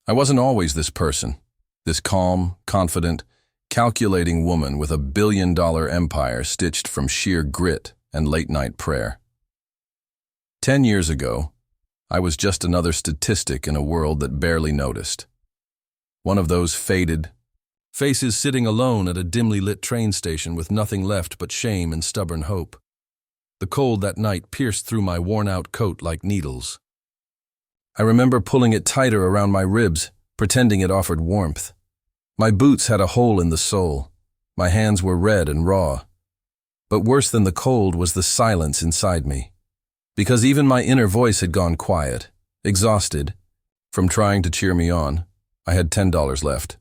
I wasn't always this person, this calm, confident, calculating woman with a billion-dollar empire stitched from sheer grit and late-night prayer. 10 years ago, I was just another statistic in a world that barely noticed. One of those faded faces sitting alone at a dimly lit train station with nothing left but shame and stubborn hope. The cold that night pierced through my worn-out coat like needles. I remember pulling it tighter around my ribs, pretending it offered warmth. My boots had a hole in the sole. My hands were red and raw. But worse than the cold was the silence inside me. Because even my inner voice had gone quiet, exhausted. From trying to cheer me on, I had $10 left.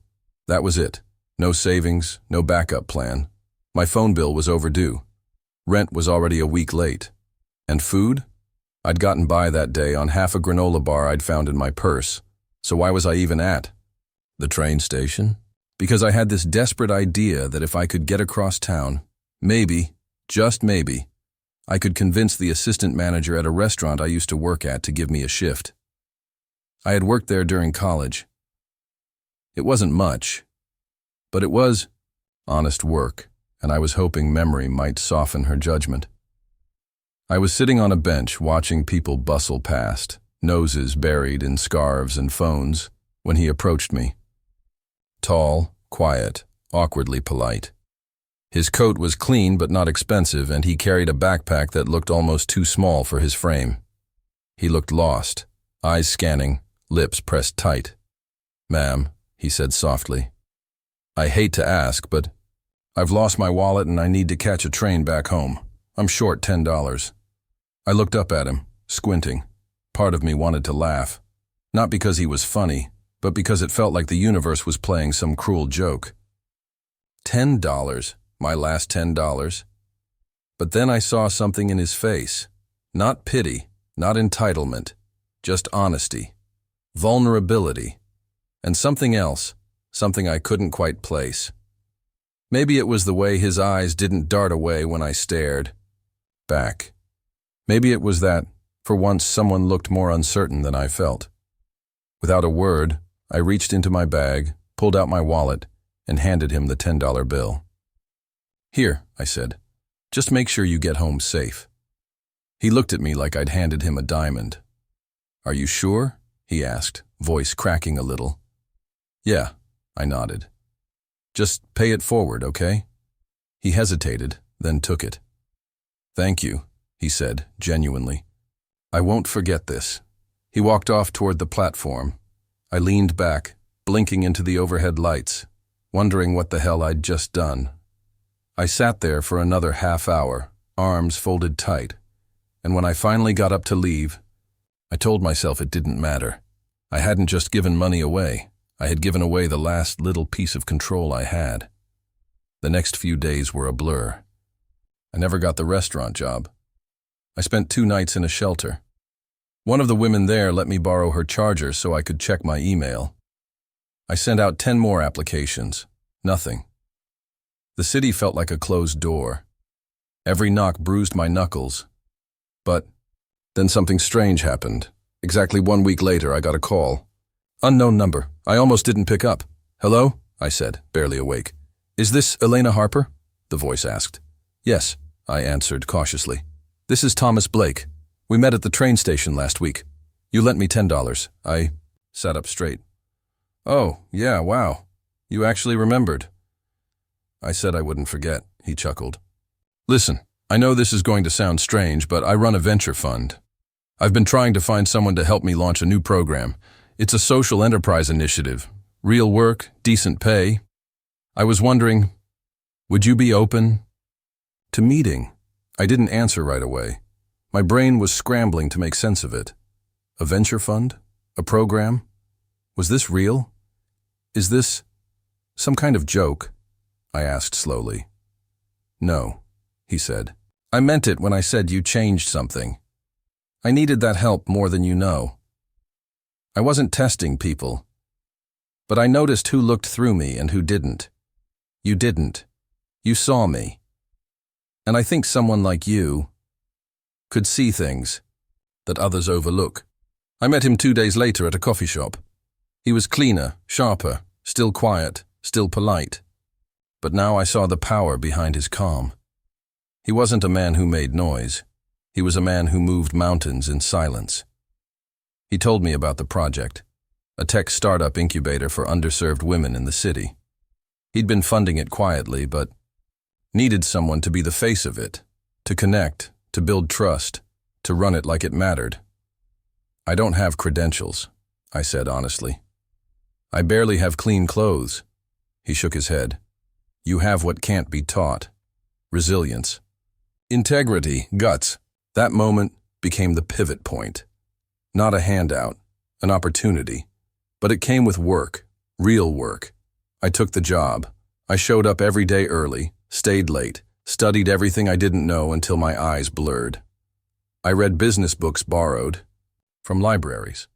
That was it. No savings, no backup plan. My phone bill was overdue. Rent was already a week late. And food? I'd gotten by that day on half a granola bar I'd found in my purse. So why was I even at the train station? Because I had this desperate idea that if I could get across town, maybe, just maybe, I could convince the assistant manager at a restaurant I used to work at to give me a shift. I had worked there during college. It wasn't much, but it was honest work, and I was hoping memory might soften her judgment. I was sitting on a bench watching people bustle past, noses buried in scarves and phones, when he approached me. Tall, quiet, awkwardly polite. His coat was clean but not expensive, and he carried a backpack that looked almost too small for his frame. He looked lost, eyes scanning, lips pressed tight. "Ma'am," he said softly. "I hate to ask, but I've lost my wallet and I need to catch a train back home. I'm short $10. I looked up at him, squinting. Part of me wanted to laugh. Not because he was funny, but because it felt like the universe was playing some cruel joke. $10, my last $10. But then I saw something in his face. Not pity, not entitlement, just honesty, vulnerability, and something else, something I couldn't quite place. Maybe it was the way his eyes didn't dart away when I stared back. Maybe it was that, for once, someone looked more uncertain than I felt. Without a word, I reached into my bag, pulled out my wallet, and handed him the $10 bill. "Here," I said. "Just make sure you get home safe." He looked at me like I'd handed him a diamond. "Are you sure?" he asked, voice cracking a little. "Yeah," I nodded. "Just pay it forward, okay?" He hesitated, then took it. "Thank you," he said, genuinely. "I won't forget this." He walked off toward the platform. I leaned back, blinking into the overhead lights, wondering what the hell I'd just done. I sat there for another half hour, arms folded tight, and when I finally got up to leave, I told myself it didn't matter. I hadn't just given money away. I had given away the last little piece of control I had. The next few days were a blur. I never got the restaurant job. I spent 2 nights in a shelter. One of the women there let me borrow her charger so I could check my email. I sent out 10 more applications. Nothing. The city felt like a closed door. Every knock bruised my knuckles. But then something strange happened. Exactly 1 week later, I got a call. Unknown number. I almost didn't pick up. "Hello?" I said, barely awake. "Is this Elena Harper?" the voice asked. "Yes," I answered cautiously. "This is Thomas Blake. We met at the train station last week. You lent me $10. I sat up straight. "Oh, yeah, wow. You actually remembered." I said I wouldn't forget, he chuckled. "Listen, I know this is going to sound strange, but I run a venture fund. I've been trying to find someone to help me launch a new program. It's a social enterprise initiative. Real work, decent pay. I was wondering, would you be open to meeting?" I didn't answer right away. My brain was scrambling to make sense of it. A venture fund? A program? Was this real? Is this some kind of joke? I asked slowly. "No," he said. "I meant it when I said you changed something. I needed that help more than you know. I wasn't testing people, but I noticed who looked through me and who didn't. You didn't. You saw me. And I think someone like you could see things that others overlook." I met him 2 days later at a coffee shop. He was cleaner, sharper, still quiet, still polite. But now I saw the power behind his calm. He wasn't a man who made noise. He was a man who moved mountains in silence. He told me about the project, a tech startup incubator for underserved women in the city. He'd been funding it quietly, but needed someone to be the face of it, to connect, to build trust, to run it like it mattered. I don't have credentials, I said honestly. I barely have clean clothes. He shook his head. You have what can't be taught. Resilience. Integrity, guts. That moment became the pivot point. Not a handout, an opportunity. But it came with work, real work. I took the job. I showed up every day early, stayed late, studied everything I didn't know until my eyes blurred. I read business books borrowed from libraries.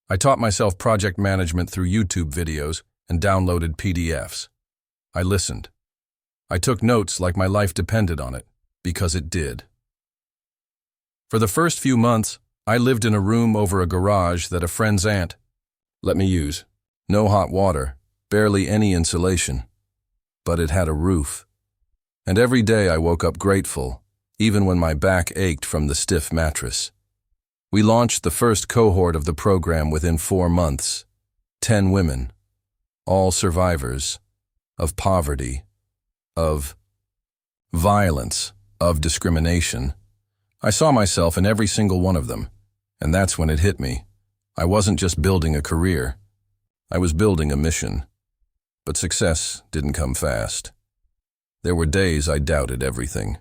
I taught myself project management through YouTube videos and downloaded PDFs. I listened. I took notes like my life depended on it, because it did. For the first few months, I lived in a room over a garage that a friend's aunt let me use. No hot water, barely any insulation. But it had a roof. And every day I woke up grateful, even when my back ached from the stiff mattress. We launched the first cohort of the program within 4 months. 10 women, all survivors of poverty, of violence, of discrimination. I saw myself in every single one of them, and that's when it hit me. I wasn't just building a career. I was building a mission. But success didn't come fast. There were days I doubted everything.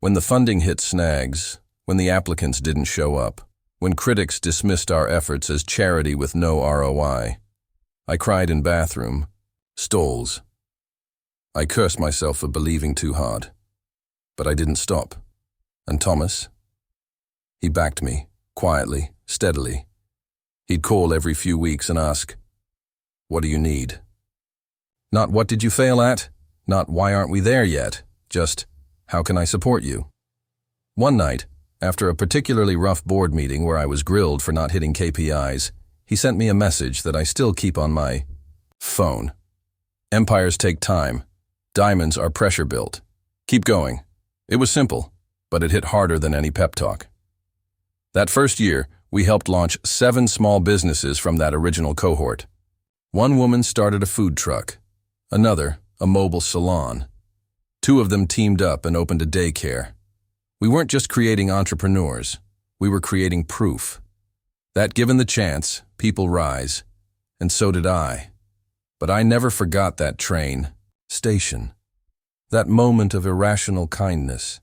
When the funding hit snags, when the applicants didn't show up, when critics dismissed our efforts as charity with no ROI, I cried in bathroom, stalls. I cursed myself for believing too hard. But I didn't stop. And Thomas? He backed me, quietly, steadily. He'd call every few weeks and ask, "What do you need?" Not "What did you fail at?" Not "Why aren't we there yet?" Just, "How can I support you?" One night, after a particularly rough board meeting where I was grilled for not hitting KPIs, he sent me a message that I still keep on my phone. Empires take time. Diamonds are pressure built. Keep going. It was simple, but it hit harder than any pep talk. That first year, we helped launch 7 small businesses from that original cohort. One woman started a food truck, another a mobile salon. 2 of them teamed up and opened a daycare. We weren't just creating entrepreneurs, we were creating proof that given the chance, people rise, and so did I. But I never forgot that train station, that moment of irrational kindness,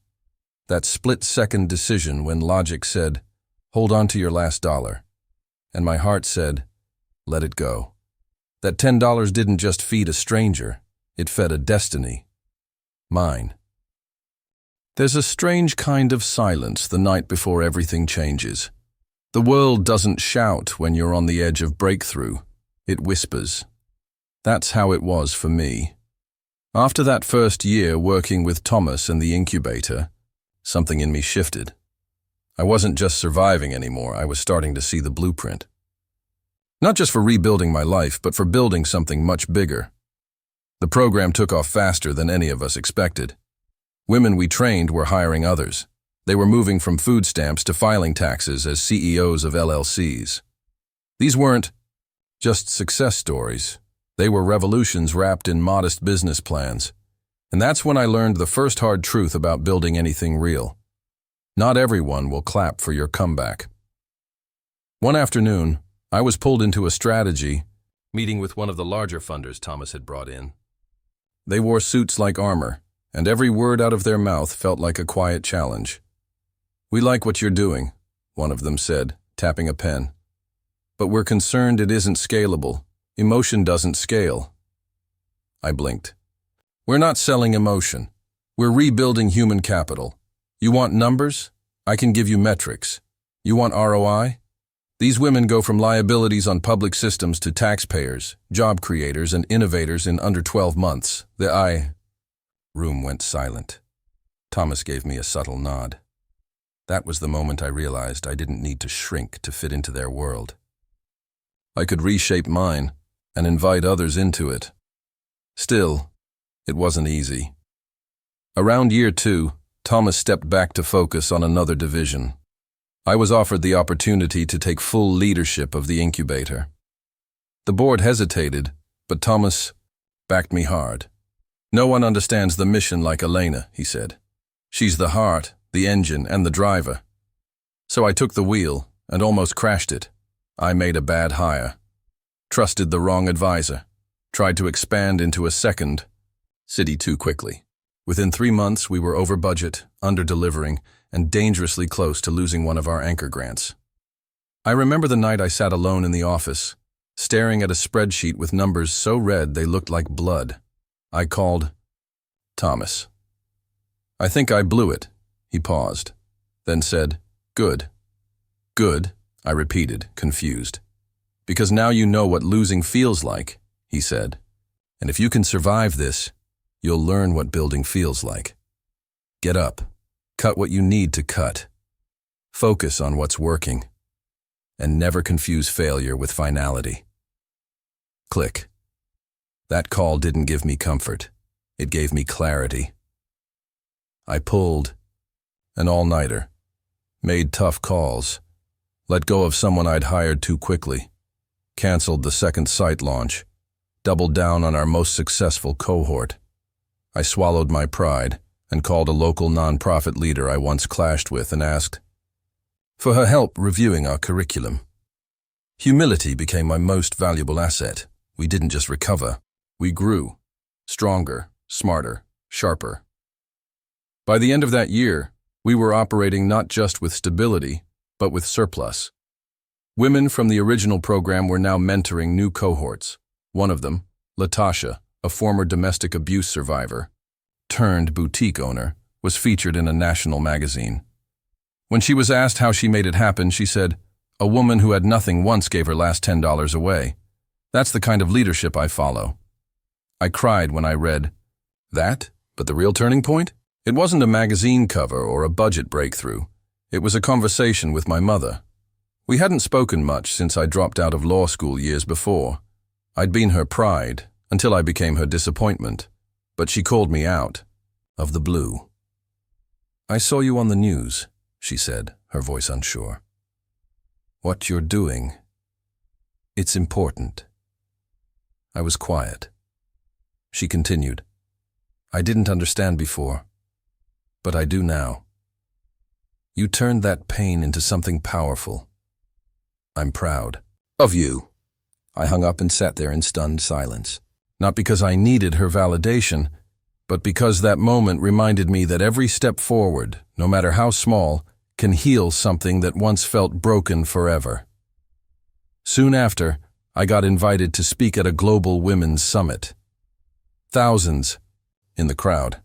that split-second decision when logic said, "Hold on to your last dollar," and my heart said, "Let it go." That $10 didn't just feed a stranger, it fed a destiny. Mine. There's a strange kind of silence the night before everything changes. The world doesn't shout when you're on the edge of breakthrough, it whispers. That's how it was for me. After that first year working with Thomas and the incubator, something in me shifted. I wasn't just surviving anymore, I was starting to see the blueprint. Not just for rebuilding my life, but for building something much bigger. The program took off faster than any of us expected. Women we trained were hiring others. They were moving from food stamps to filing taxes as CEOs of LLCs. These weren't just success stories. They were revolutions wrapped in modest business plans. And that's when I learned the first hard truth about building anything real. Not everyone will clap for your comeback. One afternoon, I was pulled into a strategy meeting with one of the larger funders Thomas had brought in. They wore suits like armor, and every word out of their mouth felt like a quiet challenge. "We like what you're doing," one of them said, tapping a pen. "But we're concerned it isn't scalable. Emotion doesn't scale." I blinked. "We're not selling emotion. We're rebuilding human capital. You want numbers? I can give you metrics. You want ROI? These women go from liabilities on public systems to taxpayers, job creators, and innovators in under 12 months. The room went silent. Thomas gave me a subtle nod. That was the moment I realized I didn't need to shrink to fit into their world. I could reshape mine and invite others into it. Still, it wasn't easy. Around year 2, Thomas stepped back to focus on another division. I was offered the opportunity to take full leadership of the incubator. The board hesitated, but Thomas backed me hard. "No one understands the mission like Elena," he said. "She's the heart, the engine, and the driver." So I took the wheel and almost crashed it. I made a bad hire, trusted the wrong advisor, tried to expand into a second city too quickly. Within 3 months, we were over budget, under-delivering, and dangerously close to losing one of our anchor grants. I remember the night I sat alone in the office, staring at a spreadsheet with numbers so red they looked like blood. I called Thomas. "I think I blew it." He paused, then said, "Good." "Good," I repeated, confused. "Because now you know what losing feels like," he said. "And if you can survive this, you'll learn what building feels like. Get up, cut what you need to cut, focus on what's working, and never confuse failure with finality." Click. That call didn't give me comfort. It gave me clarity. I pulled an all-nighter, made tough calls, let go of someone I'd hired too quickly, canceled the second site launch, doubled down on our most successful cohort. I swallowed my pride and called a local nonprofit leader I once clashed with and asked for her help reviewing our curriculum. Humility became my most valuable asset. We didn't just recover, we grew, stronger, smarter, sharper. By the end of that year, we were operating not just with stability, but with surplus. Women from the original program were now mentoring new cohorts. One of them, Latasha, a former domestic abuse survivor, turned boutique owner, was featured in a national magazine. When she was asked how she made it happen, she said, "A woman who had nothing once gave her last $10 away. That's the kind of leadership I follow." I cried when I read that, but the real turning point? It wasn't a magazine cover or a budget breakthrough. It was a conversation with my mother. We hadn't spoken much since I dropped out of law school years before. I'd been her pride until I became her disappointment, but she called me out of the blue. "I saw you on the news," she said, her voice unsure. "What you're doing, it's important." I was quiet. She continued, "I didn't understand before, but I do now. You turned that pain into something powerful. I'm proud of you." I hung up and sat there in stunned silence. Not because I needed her validation, but because that moment reminded me that every step forward, no matter how small, can heal something that once felt broken forever. Soon after, I got invited to speak at a global women's summit. Thousands in the crowd.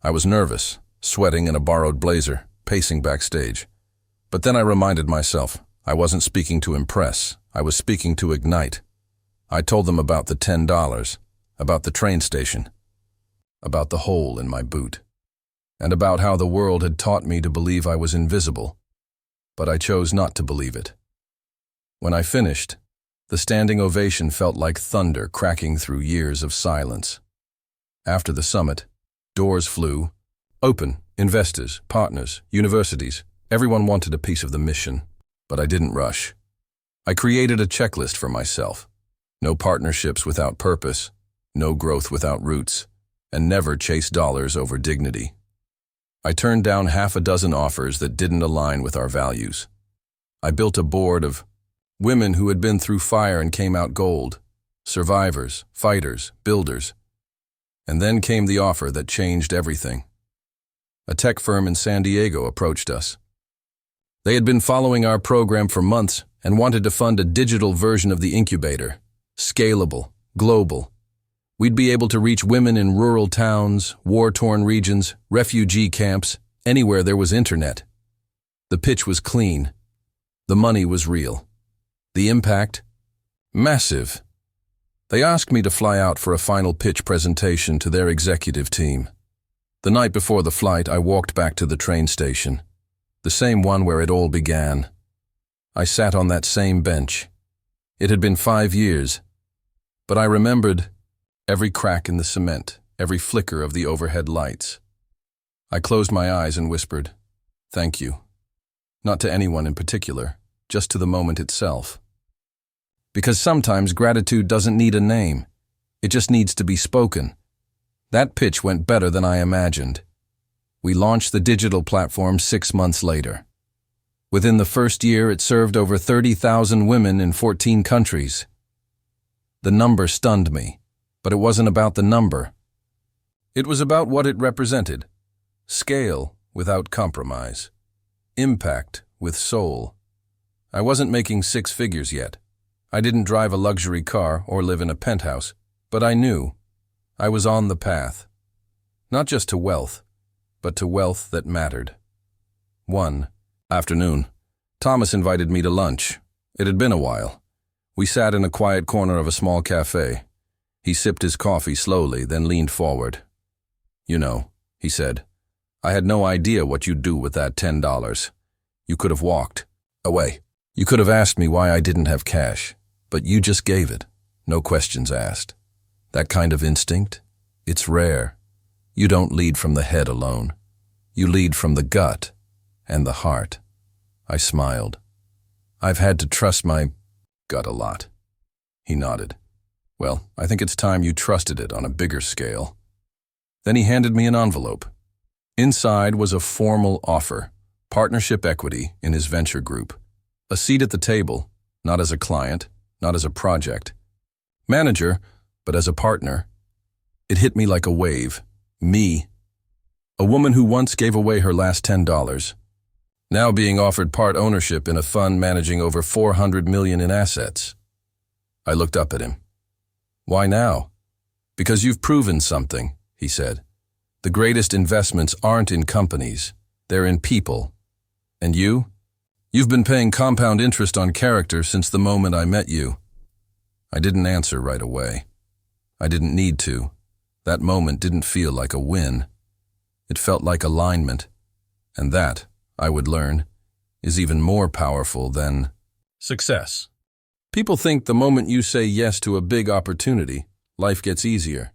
I was nervous, sweating in a borrowed blazer, pacing backstage. But then I reminded myself, I wasn't speaking to impress, I was speaking to ignite. I told them about the $10, about the train station, about the hole in my boot, and about how the world had taught me to believe I was invisible. But I chose not to believe it. When I finished, the standing ovation felt like thunder cracking through years of silence. After the summit, doors flew open. Investors, partners, universities, everyone wanted a piece of the mission, but I didn't rush. I created a checklist for myself. No partnerships without purpose, no growth without roots, and never chase dollars over dignity. I turned down half a dozen offers that didn't align with our values. I built a board of women who had been through fire and came out gold, survivors, fighters, builders. And then came the offer that changed everything. A tech firm in San Diego approached us. They had been following our program for months and wanted to fund a digital version of the incubator, scalable, global. We'd be able to reach women in rural towns, war-torn regions, refugee camps, anywhere there was internet. The pitch was clean. The money was real. The impact? Massive. They asked me to fly out for a final pitch presentation to their executive team. The night before the flight, I walked back to the train station, the same one where it all began. I sat on that same bench, It had been 5 years, but I remembered every crack in the cement, every flicker of the overhead lights. I closed my eyes and whispered, "Thank you." Not to anyone in particular, just to the moment itself. Because sometimes gratitude doesn't need a name. It just needs to be spoken. That pitch went better than I imagined. We launched the digital platform 6 months later. Within the first year, it served over 30,000 women in 14 countries. The number stunned me, but it wasn't about the number. It was about what it represented. Scale without compromise. Impact with soul. I wasn't making 6 figures yet. I didn't drive a luxury car or live in a penthouse, but I knew I was on the path. Not just to wealth, but to wealth that mattered. One afternoon, Thomas invited me to lunch. It had been a while. We sat in a quiet corner of a small cafe. He sipped his coffee slowly, then leaned forward. "You know," he said, "I had no idea what you'd do with that $10. You could have walked away. You could have asked me why I didn't have cash, but you just gave it, no questions asked. That kind of instinct, it's rare. You don't lead from the head alone. You lead from the gut and the heart." I smiled. "I've had to trust my gut a lot." He nodded. "Well, I think it's time you trusted it on a bigger scale." Then he handed me an envelope. Inside was a formal offer, partnership equity in his venture group, a seat at the table, not as a client, not as a project manager, but as a partner. It hit me like a wave. Me, a woman who once gave away her last $10, now being offered part ownership in a fund managing over $400 million in assets. I looked up at him. "Why now?" "Because you've proven something," he said. "The greatest investments aren't in companies, they're in people. And you've been paying compound interest on character since the moment I met you." I didn't answer right away. I didn't need to. That moment didn't feel like a win. It felt like alignment. And that, I would learn, is even more powerful than success. People think the moment you say yes to a big opportunity, life gets easier.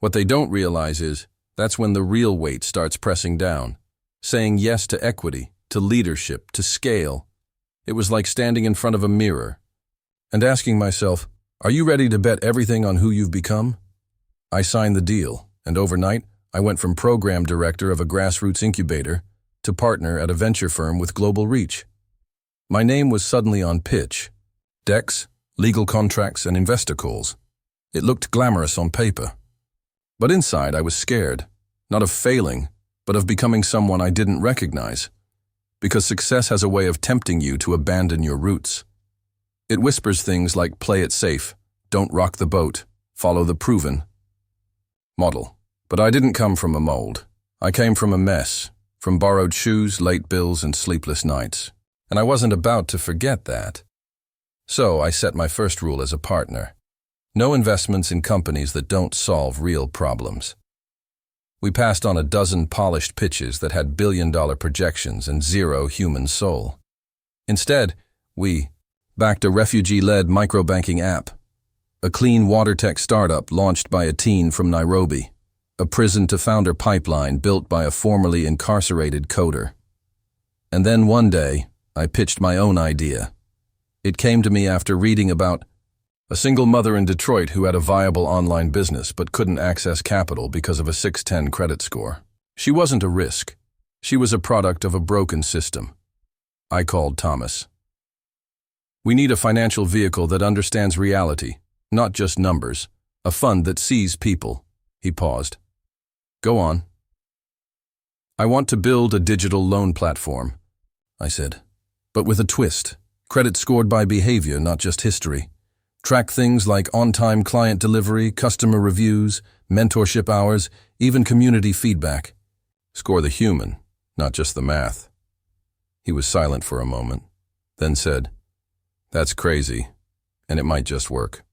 What they don't realize is that's when the real weight starts pressing down. Saying yes to equity, to leadership, to scale. It was like standing in front of a mirror and asking myself, "Are you ready to bet everything on who you've become?" I signed the deal, and overnight, I went from program director of a grassroots incubator to partner at a venture firm with global reach. My name was suddenly on pitch. Decks, legal contracts, and investor calls. It looked glamorous on paper. But inside, I was scared, not of failing, but of becoming someone I didn't recognize. Because success has a way of tempting you to abandon your roots. It whispers things like play it safe, don't rock the boat, follow the proven model. But I didn't come from a mold. I came from a mess, from borrowed shoes, late bills, and sleepless nights. And I wasn't about to forget that. So I set my first rule as a partner. No investments in companies that don't solve real problems. We passed on a dozen polished pitches that had billion-dollar projections and zero human soul. Instead, we backed a refugee-led microbanking app, a clean water tech startup launched by a teen from Nairobi, a prison-to-founder pipeline built by a formerly incarcerated coder. And then one day, I pitched my own idea. It came to me after reading about a single mother in Detroit who had a viable online business but couldn't access capital because of a 610 credit score. She wasn't a risk. She was a product of a broken system. I called Thomas. "We need a financial vehicle that understands reality, not just numbers. A fund that sees people." He paused. "Go on." "I want to build a digital loan platform," I said, "but with a twist. Credit scored by behavior, not just history. Track things like on-time client delivery, customer reviews, mentorship hours, even community feedback. Score the human, not just the math." He was silent for a moment, then said, "That's crazy, and it might just work."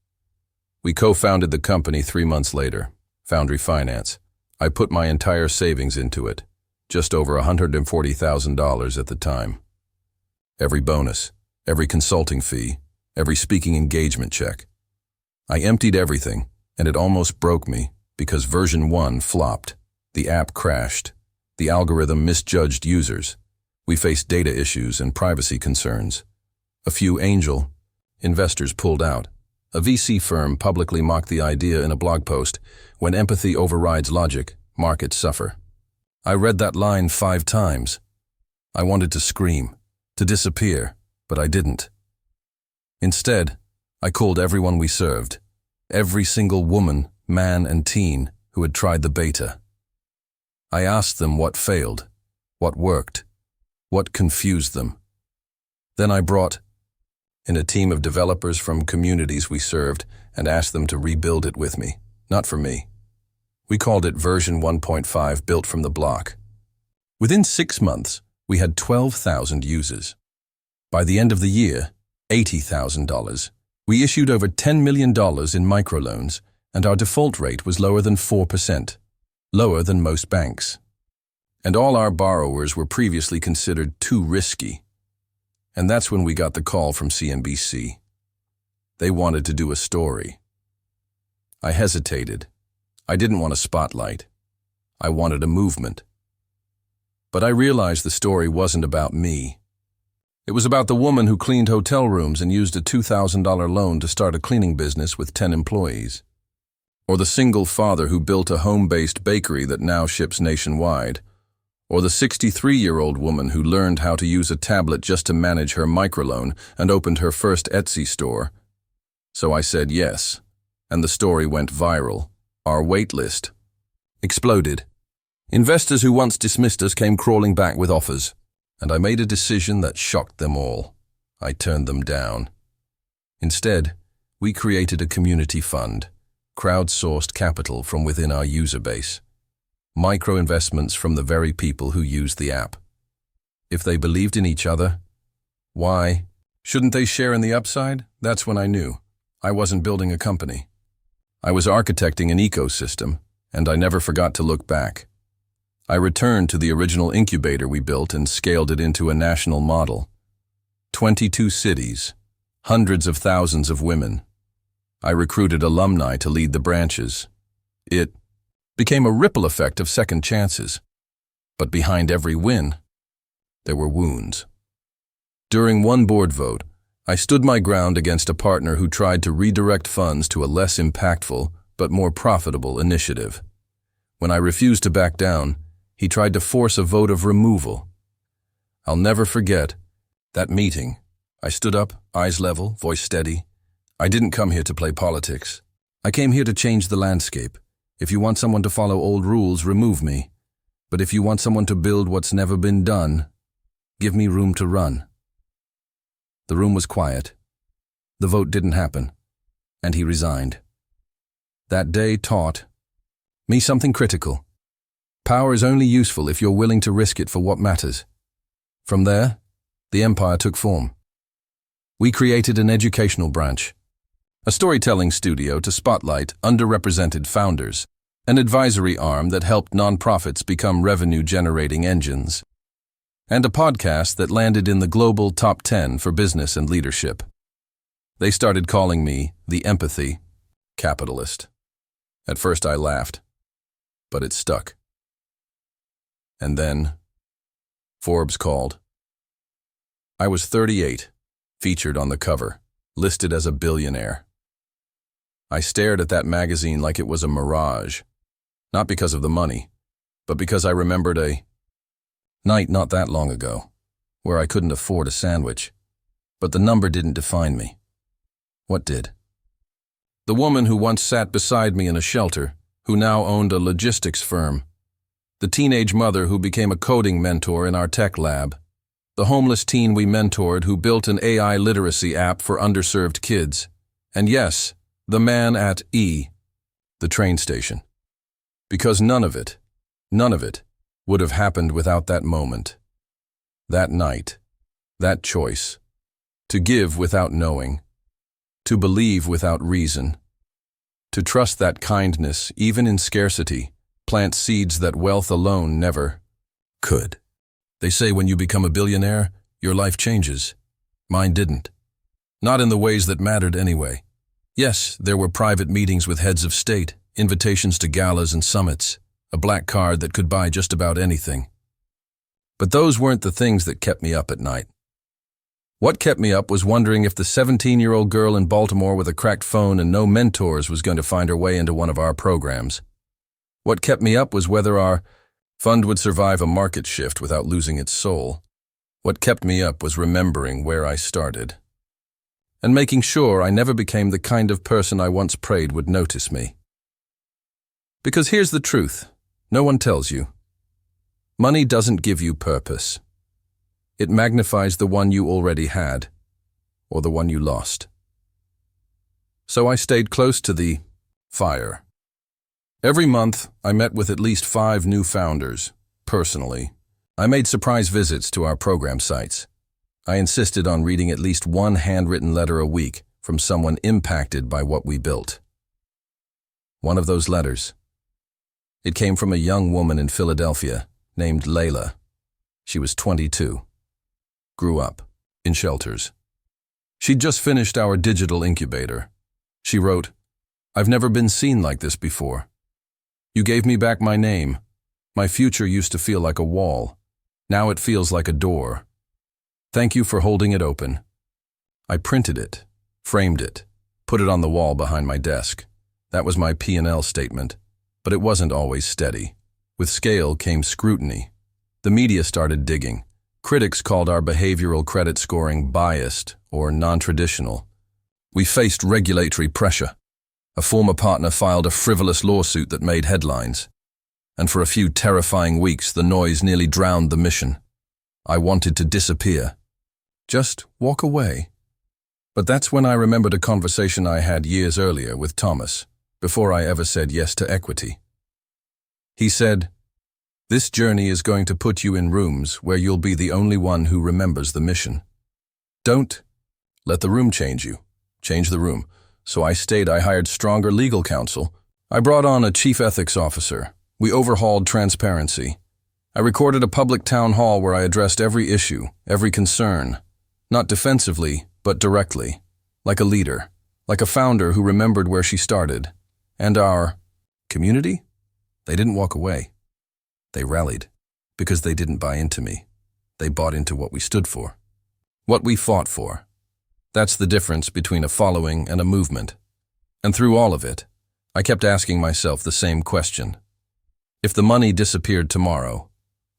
We co-founded the company 3 months later, Foundry Finance. I put my entire savings into it, just over $140,000 at the time. Every bonus, every consulting fee, every speaking engagement check. I emptied everything, and it almost broke me because version 1 flopped. The app crashed. The algorithm misjudged users. We faced data issues and privacy concerns. A few angel investors pulled out. A VC firm publicly mocked the idea in a blog post. When empathy overrides logic, markets suffer. I read that line 5 times. I wanted to scream, to disappear, but I didn't. Instead, I called everyone we served, every single woman, man, and teen who had tried the beta. I asked them what failed, what worked, what confused them. Then I brought in a team of developers from communities we served and asked them to rebuild it with me, not for me. We called it version 1.5, built from the block. Within 6 months, we had 12,000 users. By the end of the year, $80,000. We issued over $10 million in microloans, and our default rate was lower than 4%, lower than most banks. And all our borrowers were previously considered too risky. And that's when we got the call from CNBC. They wanted to do a story. I hesitated. I didn't want a spotlight. I wanted a movement. But I realized the story wasn't about me. It was about the woman who cleaned hotel rooms and used a $2,000 loan to start a cleaning business with 10 employees. Or the single father who built a home-based bakery that now ships nationwide. Or the 63-year-old woman who learned how to use a tablet just to manage her microloan and opened her first Etsy store. So I said yes, and the story went viral. Our wait list exploded. Investors who once dismissed us came crawling back with offers, and I made a decision that shocked them all. I turned them down. Instead, we created a community fund, crowdsourced capital from within our user base. Micro-investments from the very people who used the app. If they believed in each other, why shouldn't they share in the upside? That's when I knew I wasn't building a company. I was architecting an ecosystem, and I never forgot to look back. I returned to the original incubator we built and scaled it into a national model. 22 cities, hundreds of thousands of women. I recruited alumni to lead the branches. It became a ripple effect of second chances. But behind every win, there were wounds. During one board vote, I stood my ground against a partner who tried to redirect funds to a less impactful but more profitable initiative. When I refused to back down, he tried to force a vote of removal. I'll never forget that meeting. I stood up, eyes level, voice steady. I didn't come here to play politics. I came here to change the landscape. If you want someone to follow old rules, remove me. But if you want someone to build what's never been done, give me room to run. The room was quiet. The vote didn't happen, and he resigned. That day taught me something critical. Power is only useful if you're willing to risk it for what matters. From there, the empire took form. We created an educational branch, a storytelling studio to spotlight underrepresented founders, an advisory arm that helped nonprofits become revenue-generating engines, and a podcast that landed in the global top 10 for business and leadership. They started calling me the empathy capitalist. At first I laughed, but it stuck. And then, Forbes called. I was 38, featured on the cover, listed as a billionaire. I stared at that magazine like it was a mirage, not because of the money, but because I remembered a night not that long ago, where I couldn't afford a sandwich, but the number didn't define me. What did? The woman who once sat beside me in a shelter, who now owned a logistics firm. The teenage mother who became a coding mentor in our tech lab. The homeless teen we mentored who built an AI literacy app for underserved kids. And yes, the man at the train station. Because none of it would have happened without that moment. That night, that choice. To give without knowing. To believe without reason. To trust that kindness, even in scarcity, plants seeds that wealth alone never could. They say when you become a billionaire, your life changes. Mine didn't. Not in the ways that mattered anyway. Yes, there were private meetings with heads of state, invitations to galas and summits, a black card that could buy just about anything. But those weren't the things that kept me up at night. What kept me up was wondering if the 17-year-old girl in Baltimore with a cracked phone and no mentors was going to find her way into one of our programs. What kept me up was whether our fund would survive a market shift without losing its soul. What kept me up was remembering where I started, and making sure I never became the kind of person I once prayed would notice me. Because here's the truth, no one tells you. Money doesn't give you purpose. It magnifies the one you already had, or the one you lost. So I stayed close to the fire. Every month, I met with at least 5 new founders, personally. I made surprise visits to our program sites. I insisted on reading at least one handwritten letter a week from someone impacted by what we built. One of those letters. It came from a young woman in Philadelphia named Layla. She was 22. Grew up in shelters. She'd just finished our digital incubator. She wrote, "I've never been seen like this before. You gave me back my name. My future used to feel like a wall. Now it feels like a door. Thank you for holding it open." I printed it, framed it, put it on the wall behind my desk. That was my P&L statement, but it wasn't always steady. With scale came scrutiny. The media started digging. Critics called our behavioral credit scoring biased or non-traditional. We faced regulatory pressure. A former partner filed a frivolous lawsuit that made headlines. And for a few terrifying weeks, the noise nearly drowned the mission. I wanted to disappear. Just walk away. But that's when I remembered a conversation I had years earlier with Thomas, before I ever said yes to equity. He said, "This journey is going to put you in rooms where you'll be the only one who remembers the mission. Don't let the room change you. Change the room." So I stayed. I hired stronger legal counsel. I brought on a chief ethics officer. We overhauled transparency. I recorded a public town hall where I addressed every issue, every concern, not defensively, but directly, like a leader, like a founder who remembered where she started. And our community? They didn't walk away. They rallied, because they didn't buy into me. They bought into what we stood for, what we fought for. That's the difference between a following and a movement. And through all of it, I kept asking myself the same question. If the money disappeared tomorrow,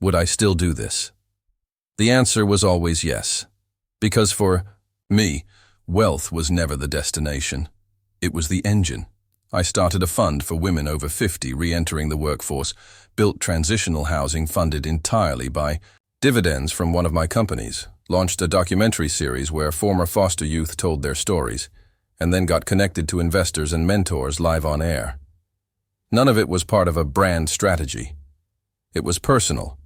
would I still do this? The answer was always yes, because for me, wealth was never the destination. It was the engine. I started a fund for women over 50 re-entering the workforce, built transitional housing funded entirely by dividends from one of my companies, launched a documentary series where former foster youth told their stories, and then got connected to investors and mentors live on air. None of it was part of a brand strategy. It was personal,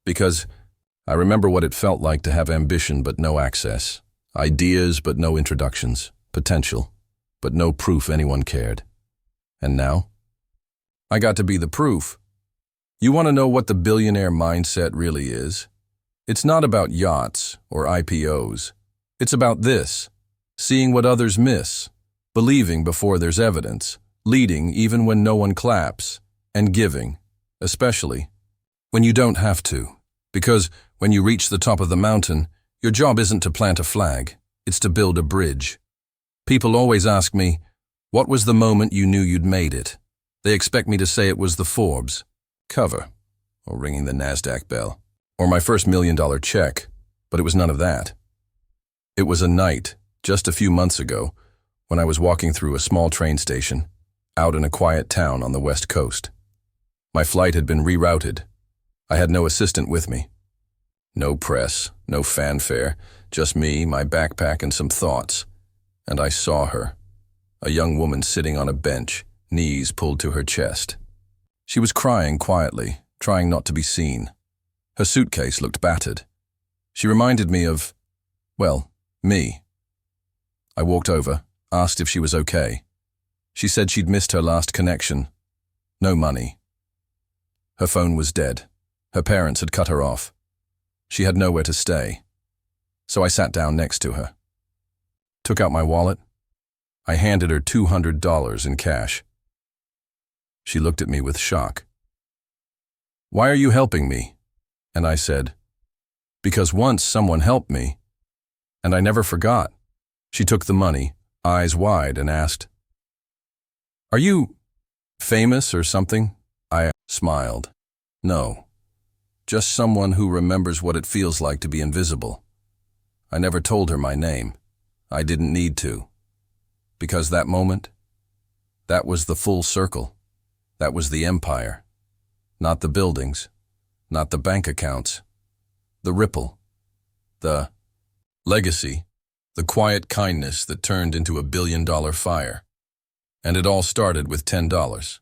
because I remember what it felt like to have ambition but no access, ideas but no introductions, potential, but no proof anyone cared. And now, I got to be the proof. You want to know what the billionaire mindset really is? It's not about yachts or IPOs. It's about this, seeing what others miss, believing before there's evidence, leading even when no one claps, and giving, especially when you don't have to. Because when you reach the top of the mountain, your job isn't to plant a flag, it's to build a bridge. People always ask me, what was the moment you knew you'd made it? They expect me to say it was the Forbes cover, or ringing the NASDAQ bell, or my first $1 million check, but it was none of that. It was a night, just a few months ago, when I was walking through a small train station, out in a quiet town on the West Coast. My flight had been rerouted. I had no assistant with me. No press, no fanfare, just me, my backpack, and some thoughts. And I saw her. A young woman sitting on a bench, knees pulled to her chest. She was crying quietly, trying not to be seen. Her suitcase looked battered. She reminded me of, well, me. I walked over, asked if she was okay. She said she'd missed her last connection. No money. Her phone was dead. Her parents had cut her off. She had nowhere to stay. So I sat down next to her. took out my wallet. I handed her $200 in cash. She looked at me with shock. "Why are you helping me?" And I said, "Because once someone helped me, and I never forgot." She took the money, eyes wide, and asked, "Are you famous or something?" I smiled. "No, just someone who remembers what it feels like to be invisible." I never told her my name. I didn't need to. Because that moment, that was the full circle. That was the empire. Not the buildings, not the bank accounts. The ripple, the legacy, the quiet kindness that turned into $1 billion fire. And it all started with $10.